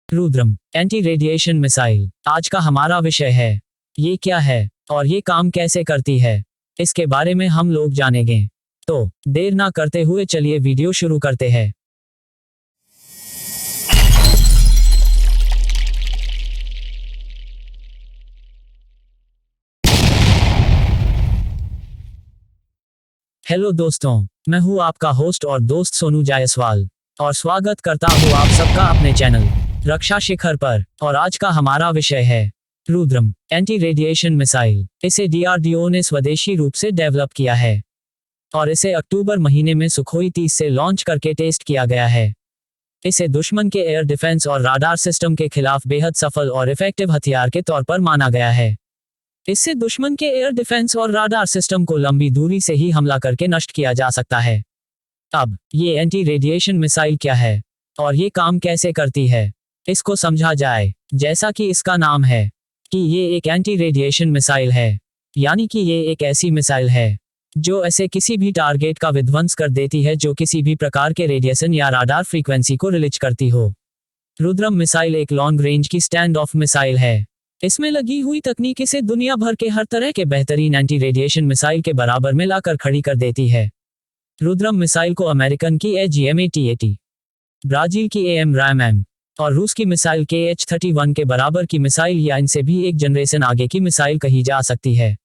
Rudram anti radiation missile आज का हमारा विषय है। ये क्या है और ये काम कैसे करती है, इसके बारे में हम लोग जानेंगे। तो देर ना करते हुए चलिए वीडियो शुरू करते हैं। हेलो दोस्तों, मैं हूँ आपका होस्ट और दोस्त सोनू जायसवाल और स्वागत करता हूँ आप सबका अपने चैनल रक्षा शिखर पर। और आज का हमारा विषय है रुद्रम एंटी रेडिएशन मिसाइल। इसे डीआरडीओ ने स्वदेशी रूप से डेवलप किया है और इसे अक्टूबर महीने में सुखोई 30 से लॉन्च करके टेस्ट किया गया है। इसे दुश्मन के एयर डिफेंस और राडार सिस्टम के खिलाफ बेहद सफल और इफेक्टिव हथियार के तौर पर माना गया है। इससे दुश्मन के एयर डिफेंस और राडार सिस्टम को लंबी दूरी से ही हमला करके नष्ट किया जा सकता है। अब ये एंटी रेडिएशन मिसाइल क्या है और ये काम कैसे करती है, इसको समझा जाए। जैसा कि इसका नाम है कि ये एक एंटी रेडिएशन मिसाइल है, यानी कि ये एक ऐसी मिसाइल है जो ऐसे किसी भी टारगेट का विध्वंस कर देती है जो किसी भी प्रकार के रेडिएशन या राडार फ्रीक्वेंसी को रिलीज करती हो। रुद्रम मिसाइल एक लॉन्ग रेंज की स्टैंड ऑफ मिसाइल है। इसमें लगी हुई तकनीक इसे दुनिया भर के हर तरह के बेहतरीन एंटी रेडिएशन मिसाइल के बराबर में लाकर खड़ी कर देती है। रुद्रम मिसाइल को अमेरिकन की AGM-80, ब्राजील की AMRAAM और रूस की मिसाइल KH-31 के बराबर की मिसाइल या इनसे भी एक जनरेशन आगे की मिसाइल कही जा सकती है।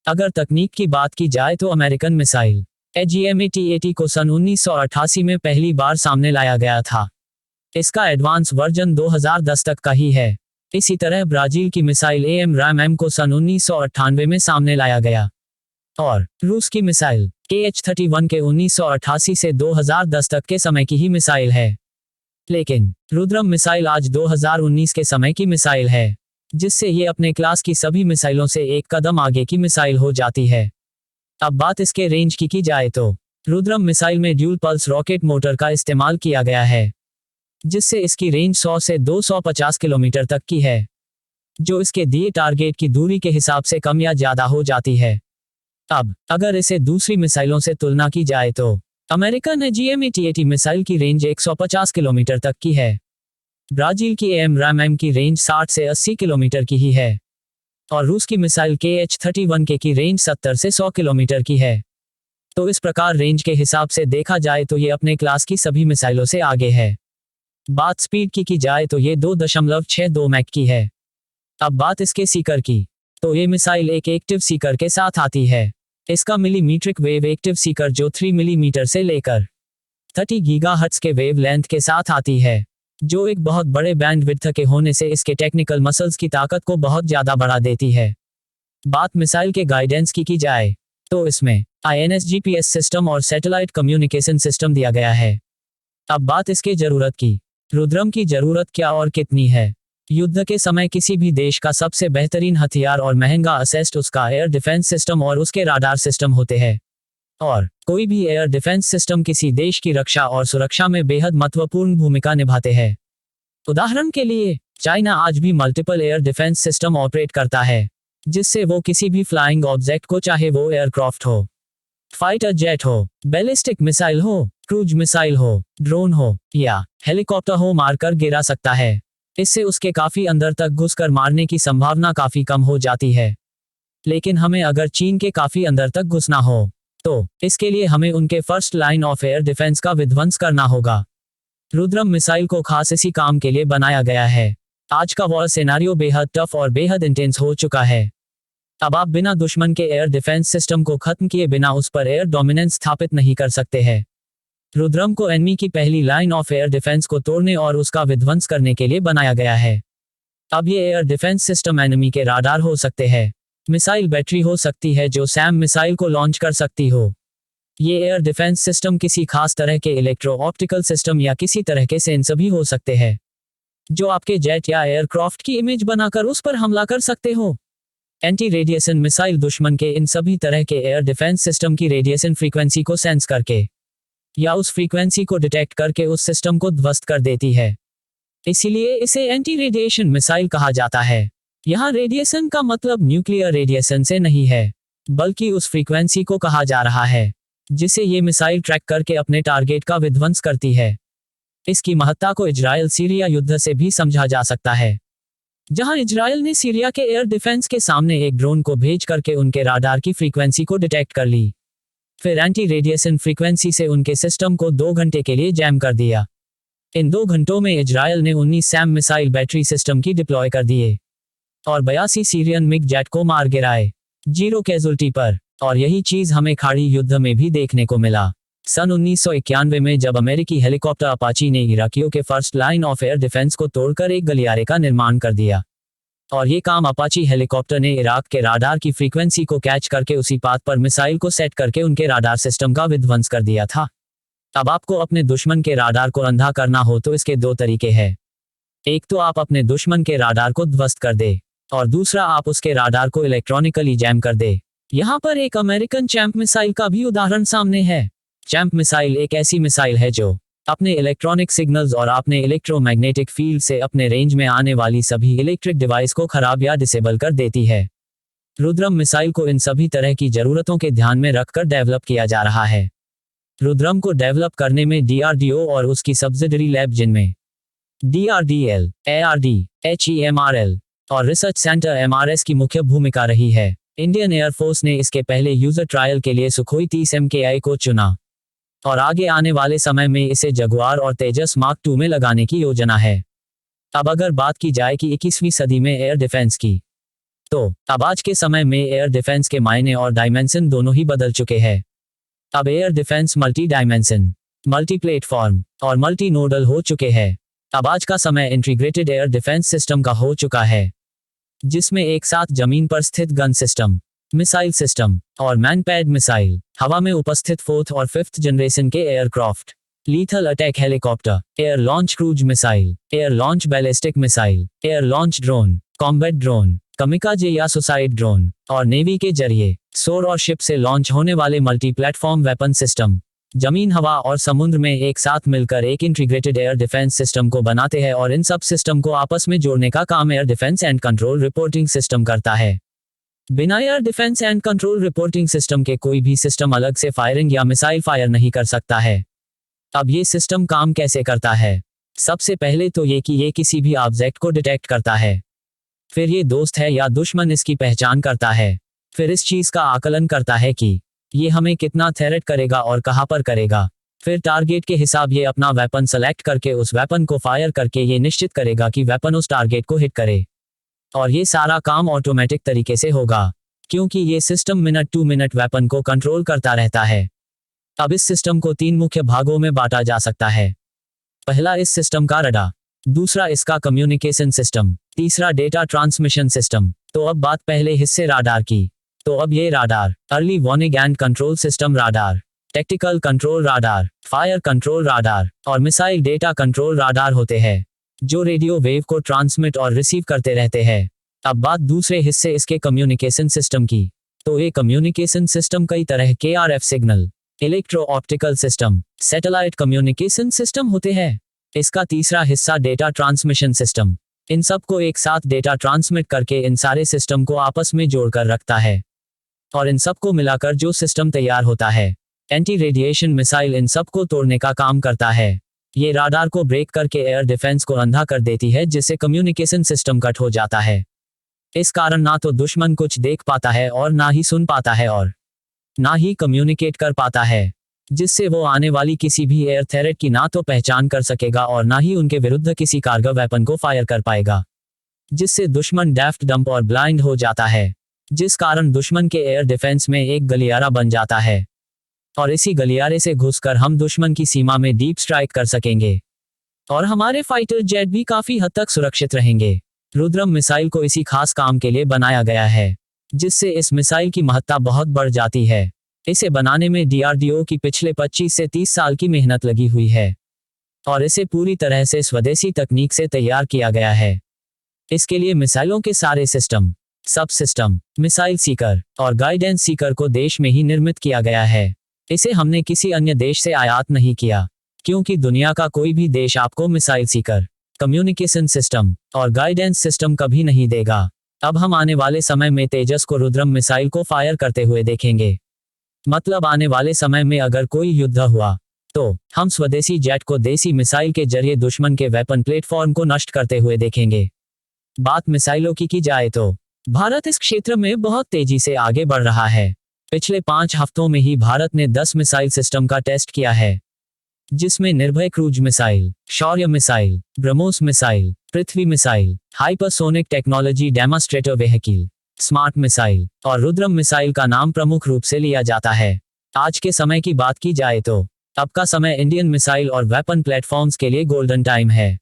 अगर तकनीक की बात की जाए तो अमेरिकन मिसाइल AGM-80 को सन 1988 में पहली बार सामने लाया गया था। इसका एडवांस वर्जन 2010 तक का ही है। इसी तरह ब्राजील की मिसाइल AMRAAM को सन 1998 में सामने लाया गया और रूस की मिसाइल KH-31 के 1988 से 2010 तक के समय की ही मिसाइल है। लेकिन रुद्रम मिसाइल आज 2019 के समय की मिसाइल है, जिससे ये अपने क्लास की सभी मिसाइलों से एक कदम आगे की मिसाइल हो जाती है। अब बात इसके रेंज की जाए तो रुद्रम मिसाइल में ड्यूल पल्स रॉकेट मोटर का इस्तेमाल किया गया है, जिससे इसकी रेंज 100 से 250 किलोमीटर तक की है, जो इसके दिए टारगेट की दूरी के हिसाब से कम या ज्यादा हो जाती है। अब अगर इसे दूसरी मिसाइलों से तुलना की जाए तो अमेरिकन AGM-80 मिसाइल की रेंज 150 किलोमीटर तक की है, ब्राजील की AMRAAM की रेंज 60 से 80 किलोमीटर की ही है और रूस की मिसाइल KH-31 की रेंज 70 से 100 किलोमीटर की है। तो इस प्रकार रेंज के हिसाब से देखा जाए तो ये अपने क्लास की सभी मिसाइलों से आगे है। बात स्पीड की जाए तो ये 2.62 मैक की है। अब बात इसके सीकर की, तो ये मिसाइल एक एक्टिव सीकर के साथ आती है। इसका मिलीमीट्रिक वेव एक्टिव सीकर जो 3 मिलीमीटर से लेकर 30 गीगाहर्ट्ज के वेव लेंथ के साथ आती है, जो एक बहुत बड़े बैंडविड्थ के होने से इसके टेक्निकल मसल्स की ताकत को बहुत ज्यादा बढ़ा देती है। बात मिसाइल के गाइडेंस की जाए तो इसमें INS-GPS सिस्टम और सैटेलाइट कम्युनिकेशन सिस्टम दिया गया है। अब बात इसके जरूरत की, रुद्रम की जरूरत क्या और कितनी है। युद्ध के समय किसी भी देश का सबसे बेहतरीन हथियार और महंगा असेस्ट उसका एयर डिफेंस सिस्टम और उसके राडार सिस्टम होते हैं। और कोई भी एयर डिफेंस सिस्टम किसी देश की रक्षा और सुरक्षा में बेहद महत्वपूर्ण भूमिका निभाते हैं। उदाहरण के लिए चाइना आज भी multiple air defence system operate करता है, जिससे वो किसी भी फ्लाइंग ऑब्जेक्ट को, चाहे वो एयरक्राफ्ट हो, फाइटर जेट हो, बैलिस्टिक मिसाइल हो, क्रूज मिसाइल हो, ड्रोन हो या हेलीकॉप्टर हो, मारकर गिरा सकता है। इससे उसके काफी अंदर तक घुसकर मारने की संभावना काफी कम हो जाती है। लेकिन हमें अगर चीन के काफी अंदर तक घुसना हो तो इसके लिए हमें उनके first line of air defence का विध्वंस करना होगा। रुद्रम मिसाइल को खास इसी काम के लिए बनाया गया है। आज का वॉर सिनेरियो बेहद टफ और बेहद इंटेंस हो चुका है। अब आप बिना दुश्मन के एयर डिफेंस सिस्टम को खत्म किए बिना उस पर एयर डोमिनेंस स्थापित नहीं कर सकते हैं। रुद्रम को एनिमी की पहली लाइन ऑफ एयर डिफेंस को तोड़ने और उसका विध्वंस करने के लिए बनाया गया है। अब ये एयर डिफेंस सिस्टम एनिमी के राडार हो सकते हैं, मिसाइल बैटरी हो सकती है जो सैम मिसाइल को लॉन्च कर सकती हो। ये एयर डिफेंस सिस्टम किसी खास तरह के इलेक्ट्रो ऑप्टिकल सिस्टम या किसी तरह के सेंसर भी हो सकते हैं, जो आपके जेट या एयरक्राफ्ट की इमेज बनाकर उस पर हमला कर सकते हो। एंटी रेडिएशन मिसाइल दुश्मन के इन सभी तरह के एयर डिफेंस सिस्टम की रेडिएशन फ्रीक्वेंसी को सेंस करके या उस फ्रीक्वेंसी को डिटेक्ट करके उस सिस्टम को ध्वस्त कर देती है। इसीलिए इसे एंटी रेडिएशन मिसाइल कहा जाता है। यहाँ रेडिएशन का मतलब न्यूक्लियर रेडिएशन से नहीं है, बल्कि उस फ्रीक्वेंसी को कहा जा रहा है जिसे ये मिसाइल ट्रैक करके अपने टारगेट का विध्वंस करती है। इसकी महत्ता को इजरायल सीरिया युद्ध से भी समझा जा सकता है, जहां इजरायल ने सीरिया के एयर डिफेंस के सामने एक ड्रोन को भेज करके उनके राडार की फ्रीक्वेंसी को डिटेक्ट कर ली, फिर एंटी रेडिएशन फ्रीक्वेंसी से उनके सिस्टम को 2 घंटे के लिए जैम कर दिया। इन 2 घंटों में इजरायल ने 19 सैम मिसाइल बैटरी सिस्टम की डिप्लॉय कर दिए और 82 सीरियन मिग जेट को मार गिराए, 0 कैजुअल्टी पर। और यही चीज हमें खाड़ी युद्ध में भी देखने को मिला। सन 1991 में जब अमेरिकी हेलीकॉप्टर अपाची ने इराकियों के first line of air defence को तोड़कर एक गलियारे का निर्माण कर दिया, और ये काम अपाची हेलीकॉप्टर ने इराक के राडार की फ्रीक्वेंसी को कैच करके उसी पाथ पर मिसाइल को सेट करके उनके राडार सिस्टम का विध्वंस कर दिया था। अब आपको अपने दुश्मन के राडार को अंधा करना हो तो इसके 2 तरीके हैं। एक तो आप अपने दुश्मन के राडार को ध्वस्त कर दे, और दूसरा आप उसके राडार को इलेक्ट्रॉनिकली जैम कर दे। यहाँ पर एक अमेरिकन चैंप मिसाइल का भी उदाहरण सामने है। चैंप मिसाइल एक ऐसी मिसाइल है जो अपने इलेक्ट्रॉनिक सिग्नल्स और अपने इलेक्ट्रोमैग्नेटिक फील्ड से अपने रेंज में आने वाली सभी इलेक्ट्रिक डिवाइस को खराब या डिसेबल कर देती है। रुद्रम मिसाइल को इन सभी तरह की जरूरतों के ध्यान में रखकर डेवलप किया जा रहा है। रुद्रम को डेवलप करने में डीआरडीओ और उसकी सब्सिडरी लैब जिनमें डीआरडीएल, एआरडी, एचईएमआरएल और रिसर्च सेंटर एमआरएस की मुख्य भूमिका रही है। इंडियन एयरफोर्स ने इसके पहले यूजर ट्रायल के लिए सुखोई 30 MKI को चुना और आगे आने वाले समय में इसे जगुआर और तेजस मार्क 2 में लगाने की योजना है। अब अगर बात की जाए कि 21वीं सदी में एयर डिफेंस की, तो अब आज के समय में एयर डिफेंस के मायने और डायमेंशन दोनों ही बदल चुके हैं। अब air defence multi dimension, multi platform और मल्टी नोडल हो चुके हैं। अब आज का समय इंटीग्रेटेड एयर डिफेंस सिस्टम का हो चुका है, जिसमें एक साथ जमीन पर स्थित गन सिस्टम, मिसाइल सिस्टम और मैनपेड मिसाइल, हवा में उपस्थित 4th और 5th जनरेशन के aircraft, lethal attack helicopter, air launch cruise missile, air launch ballistic missile, air launch drone, combat drone, kamikaze या सुसाइड ड्रोन और नेवी के जरिए सोर और शिप से लॉन्च होने वाले मल्टी प्लेटफॉर्म वेपन सिस्टम, जमीन, हवा और समुद्र में एक साथ मिलकर एक इंटीग्रेटेड एयर डिफेंस सिस्टम को बनाते हैं, और इन सब सिस्टम को आपस में जोड़ने का काम air defence and control reporting system करता है। बिना air defence and control reporting system के कोई भी सिस्टम अलग से फायरिंग या मिसाइल फायर नहीं कर सकता है। अब ये सिस्टम काम कैसे करता है? सबसे पहले तो ये कि ये किसी भी ऑब्जेक्ट को डिटेक्ट करता है, फिर ये दोस्त है या दुश्मन इसकी पहचान करता है, फिर इस चीज का आकलन करता है कि ये हमें कितना थ्रेट करेगा और कहां पर करेगा, फिर टारगेट के हिसाब ये अपना वेपन सेलेक्ट करके उस वेपन को फायर करके ये निश्चित करेगा कि वेपन उस टारगेट को हिट करे, और ये सारा काम ऑटोमेटिक तरीके से होगा, क्योंकि ये system minute to minute weapon को कंट्रोल करता रहता है। अब इस सिस्टम को 3 मुख्य भागों में बांटा जा सकता है। पहला इस सिस्टम का रडार, दूसरा इसका कम्युनिकेशन सिस्टम, तीसरा डेटा ट्रांसमिशन सिस्टम। तो अब बात पहले हिस्से राडार की। तो अब ये radar early warning and control system radar, tactical control radar, fire control radar और मिसाइल डेटा कंट्रोल राडार होते हैं, जो रेडियो वेव को ट्रांसमिट और रिसीव करते रहते हैं। अब बात दूसरे हिस्से इसके कम्युनिकेशन सिस्टम की। तो ये कम्युनिकेशन सिस्टम कई तरह के RF signal, electro optical system, satellite communication system होते हैं। इसका तीसरा हिस्सा डेटा ट्रांसमिशन सिस्टम, इन सब को एक साथ डेटा ट्रांसमिट करके इन सारे सिस्टम को आपस में जोड़कर रखता है, और इन सब को मिलाकर जो सिस्टम तैयार होता है, एंटी रेडिएशन मिसाइल इन सब को तोड़ने का काम करता है। ये राडार को ब्रेक करके एयर डिफेंस को अंधा कर देती है, जिससे कम्युनिकेशन सिस्टम कट हो जाता है। इस कारण ना तो दुश्मन कुछ देख पाता है और ना ही सुन पाता है और ना ही कम्युनिकेट कर पाता है, जिससे वो आने वाली किसी भी एयर थ्रेट की ना तो पहचान कर सकेगा और ना ही उनके विरुद्ध किसी कारगर वेपन को फायर कर पाएगा, जिससे दुश्मन डेफ्ट डंप और ब्लाइंड हो जाता है, जिस कारण दुश्मन के एयर डिफेंस में एक गलियारा बन जाता है, और इसी गलियारे से घुसकर हम दुश्मन की सीमा में डीप स्ट्राइक कर सकेंगे और हमारे फाइटर जेट भी काफी हद तक सुरक्षित रहेंगे। रुद्रम मिसाइल को इसी खास काम के लिए बनाया गया है, जिससे इस मिसाइल की महत्ता बहुत बढ़ जाती है। इसे बनाने में DRDO की पिछले 25 से 30 साल की मेहनत लगी हुई है, और इसे पूरी तरह से स्वदेशी तकनीक से तैयार किया गया है। इसके लिए मिसाइलों के सारे सिस्टम, सब सिस्टम, मिसाइल सीकर और गाइडेंस सीकर को देश में ही निर्मित किया गया है। इसे हमने किसी अन्य देश से आयात नहीं किया, क्योंकि दुनिया का कोई भी देश आपको मिसाइल सीकर, कम्युनिकेशन सिस्टम और गाइडेंस सिस्टम कभी नहीं देगा। अब हम आने वाले समय में तेजस को रुद्रम मिसाइल को फायर करते हुए देखेंगे। मतलब आने वाले समय में अगर कोई युद्ध हुआ तो हम स्वदेशी जेट को देसी मिसाइल के जरिए दुश्मन के वेपन प्लेटफॉर्म को नष्ट करते हुए देखेंगे। बात मिसाइलों की जाए तो भारत इस क्षेत्र में बहुत तेजी से आगे बढ़ रहा है। पिछले 5 हफ्तों में ही भारत ने 10 मिसाइल सिस्टम का टेस्ट किया है, जिसमें Nirbhay cruise missile, Shaurya missile, BrahMos missile, Prithvi missile, hypersonic technology demonstrator vehicle, smart missile और रुद्रम मिसाइल का नाम प्रमुख रूप से लिया जाता है। आज के समय की बात की जाए तो अब का समय इंडियन मिसाइल और वेपन प्लेटफॉर्म्स के लिए गोल्डन टाइम है।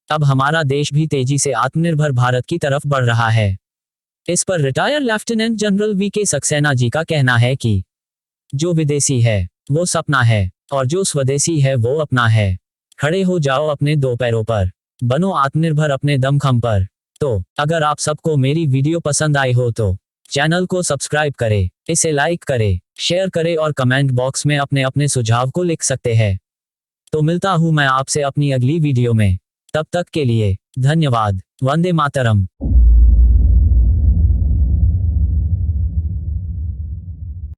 अब हमारा देश भी तेजी से आत्मनिर्भर भारत की तरफ बढ़ रहा है। इस पर रिटायर्ड लेफ्टिनेंट जनरल वी.के. सक्सेना जी का कहना है कि जो विदेशी है वो सपना है और जो स्वदेशी है वो अपना है। खड़े हो जाओ अपने 2 पैरों पर, बनो आत्मनिर्भर अपने दमखम पर। तो अगर आप सबको मेरी वीडियो पसंद आई हो तो चैनल को सब्सक्राइब करें, इसे लाइक करें, शेयर करें और कमेंट बॉक्स में अपने अपने सुझाव को लिख सकते हैं। तो मिलता हूं मैं आपसे अपनी अगली वीडियो में। तब तक के लिए धन्यवाद। वंदे मातरम।